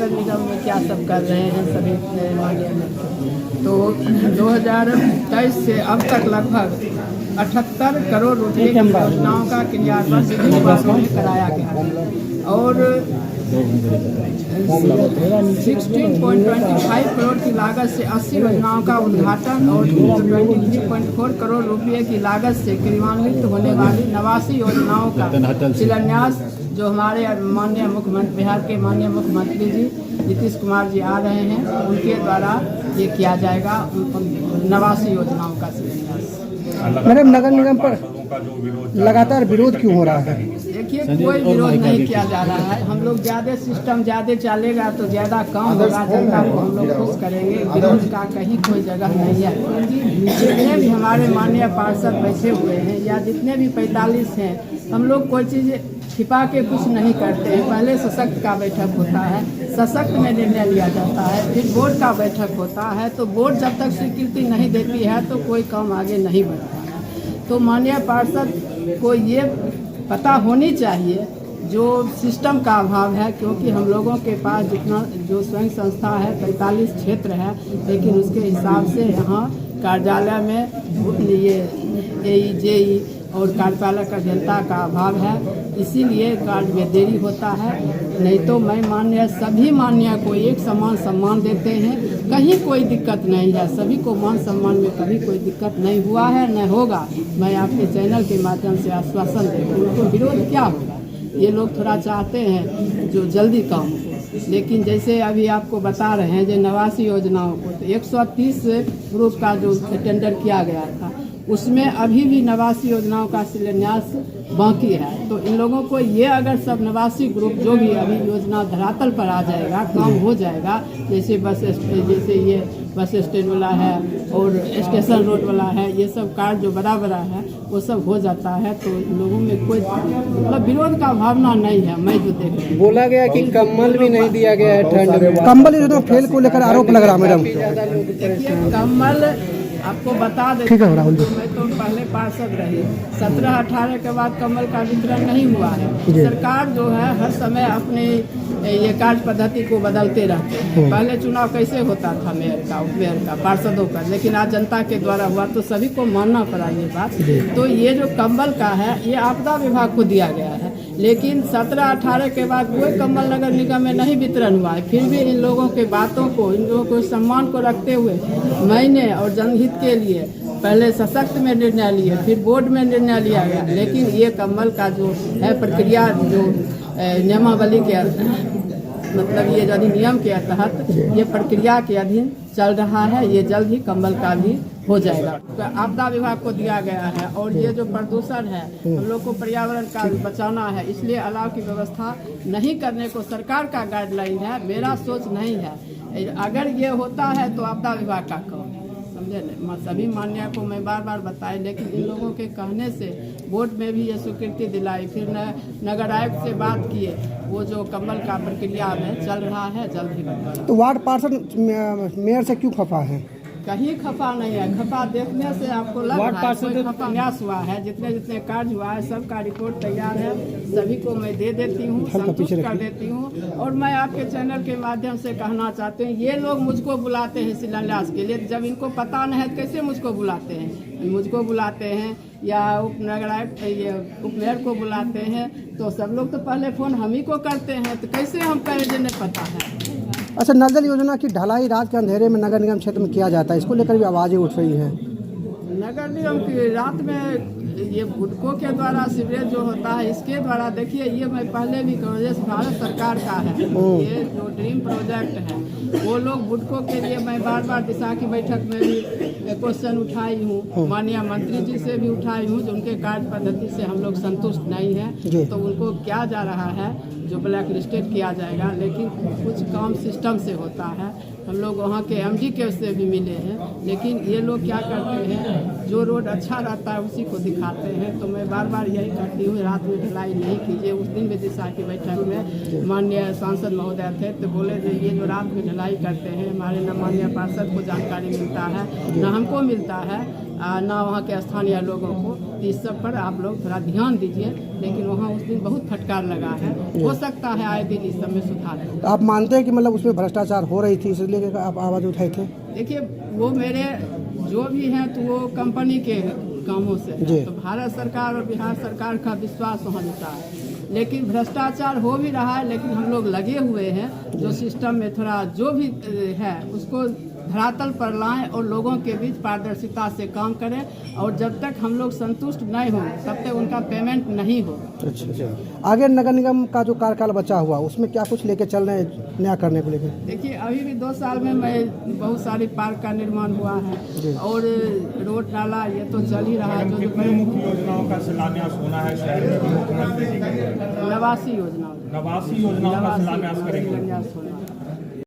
नगर निगम में क्या सब कर रहे हैं सभी मान्य में। तो 2023 से अब तक लगभग 78 करोड़ रुपए की योजनाओं का क्रियान्वयन विभिन्न विभागों में कराया गया है और 16.25 करोड़ की लागत से 80 योजनाओं का उद्घाटन और 23.4 करोड़ रुपए की लागत से क्रियान्वित होने वाली 89 योजनाओं का शिलान्यास जो हमारे माननीय मुख्यमंत्री बिहार के माननीय मुख्यमंत्री जी नीतीश कुमार जी आ रहे हैं उनके द्वारा ये किया जाएगा। 89 योजनाओं का शिलान्यास। मैडम, नगर निगम पर लगातार विरोध क्यों हो रहा है? देखिए, कोई विरोध नहीं किया जा रहा है। हम लोग ज़्यादा सिस्टम ज़्यादा चलेगा तो ज़्यादा काम होगा, जनता को हम लोग खुश करेंगे। विरोध का कहीं कोई जगह नहीं है। जितने भी हमारे माननीय पार्षद बैठे हुए हैं या जितने भी 45 हैं, हम लोग कोई चीज़ छिपा के कुछ नहीं करते हैं। पहले सशक्त का बैठक होता है, सशक्त में निर्णय लिया जाता है, फिर बोर्ड का बैठक होता है। तो बोर्ड जब तक स्वीकृति नहीं देती है तो कोई काम आगे नहीं बढ़ता है। तो माननीय पार्षद को ये पता होनी चाहिए जो सिस्टम का अभाव है, क्योंकि हम लोगों के पास जितना जो स्वयं संस्था है 45 क्षेत्र है, लेकिन उसके हिसाब से यहाँ कार्यालय में ये AE और कार्यपालक अभियंता का अभाव है, इसीलिए कार्य में देरी होता है। नहीं तो मैं माननीय सभी माननीय को एक समान सम्मान देते हैं, कहीं कोई दिक्कत नहीं है। सभी को मान सम्मान में कभी कोई दिक्कत नहीं हुआ है, न होगा। मैं आपके चैनल के माध्यम से आश्वासन देता हूँ। उनको विरोध क्या होगा? ये लोग थोड़ा चाहते हैं जो जल्दी काम हो, लेकिन जैसे अभी आपको बता रहे हैं जो 89 योजनाओं को तो 130 ग्रुप का जो टेंडर किया गया था उसमें अभी भी 89 योजनाओं का शिलान्यास बाकी है। तो इन लोगों को ये अगर सब 89 ग्रुप जो भी अभी योजना धरातल पर आ जाएगा, काम हो जाएगा, जैसे जैसे ये बस स्टैंड वाला है और स्टेशन रोड वाला है, ये सब कार्य जो बड़ा बड़ा है वो सब हो जाता है। तो इन लोगों में कोई मतलब विरोध का भावना नहीं है। मैं जो देख रही हूँ, बोला गया कि कम्बल भी नहीं दिया गया है ठंड में। कम्बल योजना फेल को लेकर आरोप लग रहा है मैडम। देखिए, कम्बल आपको बता दें, मैं तो पहले पार्षद रही, 17-18 के बाद कम्बल का वितरण नहीं हुआ है। सरकार जो है हर समय अपने ये कार्य पद्धति को बदलते रहते हैं। पहले चुनाव कैसे होता था मेयर का, उपमेयर का, पार्षदों का, लेकिन आज जनता के द्वारा हुआ तो सभी को मानना पड़ा ये बात। तो ये जो कम्बल का है ये आपदा विभाग को दिया गया है, लेकिन 17-18 के बाद कोई कम्बल नगर निगम में नहीं वितरण हुआ है। फिर भी इन लोगों के बातों को, इन लोगों को सम्मान को रखते हुए मैंने और जनहित के लिए पहले सशक्त में निर्णय लिए, फिर बोर्ड में निर्णय लिया गया। लेकिन ये कम्बल का जो है प्रक्रिया जो नियमावली के मतलब ये जो अधिनियम के तहत ये प्रक्रिया के अधीन चल रहा है, ये जल्द ही कम्बल का भी हो जाएगा। तो आपदा विभाग को दिया गया है और ये जो प्रदूषण है हम लोग को पर्यावरण का बचाना है, इसलिए अलाव की व्यवस्था नहीं करने को सरकार का गाइडलाइन है, मेरा सोच नहीं है। अगर ये होता है तो आपदा विभाग का काम है, समझे। सभी मान्य को मैं बार बार बताए, लेकिन इन लोगों के कहने से बोर्ड में भी ये स्वीकृति दिलाई, फिर नगर आयुक्त से बात किए, वो जो कम्बल का प्रक्रिया में चल रहा है, जल्द ही बनेगा। तो वार्ड पार्षद मेयर से क्यों खफा है? कहीं खफा नहीं है। खफा देखने से आपको लग रहा है कोई खफा न्यास हुआ है। जितने जितने कार्य हुआ है सबका रिपोर्ट तैयार है, सभी को मैं दे देती हूँ, संतुष्ट कर देती हूँ। और मैं आपके चैनल के माध्यम से कहना चाहती हूँ, ये लोग मुझको बुलाते हैं शिलान्यास के लिए, जब इनको पता नहीं है कैसे मुझको बुलाते हैं। मुझको बुलाते हैं या उपनगर आयुक्त ये उपमेयर को बुलाते हैं, तो सब लोग तो पहले फ़ोन हम ही को करते हैं, तो कैसे हम कहें जिन्हें पता है। अच्छा, नल जल योजना की ढलाई रात के अंधेरे में नगर निगम क्षेत्र में किया जाता है, इसको लेकर भी आवाज़ें उठ रही हैं। नगर निगम की रात में ये बुडको के द्वारा सीवरेज जो होता है इसके द्वारा, देखिए ये मैं पहले भी कहूँ, जैसे भारत सरकार का है ये जो ड्रीम प्रोजेक्ट है, वो लोग बुडको के लिए मैं बार बार दिशा की बैठक में भी क्वेश्चन उठाई हूँ, माननीय मंत्री जी से भी उठाई हूँ, जो उनके कार्य पद्धति से हम लोग संतुष्ट नहीं है। तो उनको क्या जा रहा है जो ब्लैक लिस्टेड किया जाएगा, लेकिन कुछ काम सिस्टम से होता है। हम लोग वहाँ के MD के उससे भी मिले हैं, लेकिन ये लोग क्या करते हैं, जो रोड अच्छा रहता है उसी को दिखाते हैं। तो मैं बार बार यही कहती हूँ, रात में ढलाई नहीं कीजिए। उस दिन भी दिशा की बैठक में माननीय सांसद महोदय थे, तो बोले जो ये जो रात में ढलाई करते हैं, हमारे न माननीय पार्षद को जानकारी मिलता है न हमको मिलता है। ना वहाँ के स्थानीय लोगों को। इस सब पर आप लोग थोड़ा ध्यान दीजिए। लेकिन वहाँ उस दिन बहुत फटकार लगा है, हो सकता है आए दिन इस सब में सुधार हो। तो आप मानते हैं कि मतलब उसमें भ्रष्टाचार हो रही थी, इसलिए आप आवाज़ उठाए थे? देखिए, वो मेरे जो भी हैं तो वो कंपनी के कामों से है। तो भारत सरकार और बिहार सरकार का विश्वास वहाँ जुटा है। लेकिन भ्रष्टाचार हो भी रहा है, लेकिन हम लोग लगे हुए हैं जो सिस्टम में थोड़ा जो भी है उसको धरातल पर लाएं और लोगों के बीच पारदर्शिता से काम करें। और जब तक हम लोग संतुष्ट नहीं हों तब तक उनका पेमेंट नहीं हो। अच्छा, आगे नगर निगम का जो कार्यकाल बचा हुआ उसमें क्या कुछ लेके चल रहे हैं नया करने को लेकर? देखिए, अभी भी 2 साल में मैं बहुत सारी पार्क का निर्माण हुआ है और रोड नाला ये तो चल ही रहा है। जो मुख्य योजनाओं का शिलान्यास होना है शहर में, मुख्यमंत्री जी नवासी योजना नवासी योजनाओं का शिलान्यास करेंगे।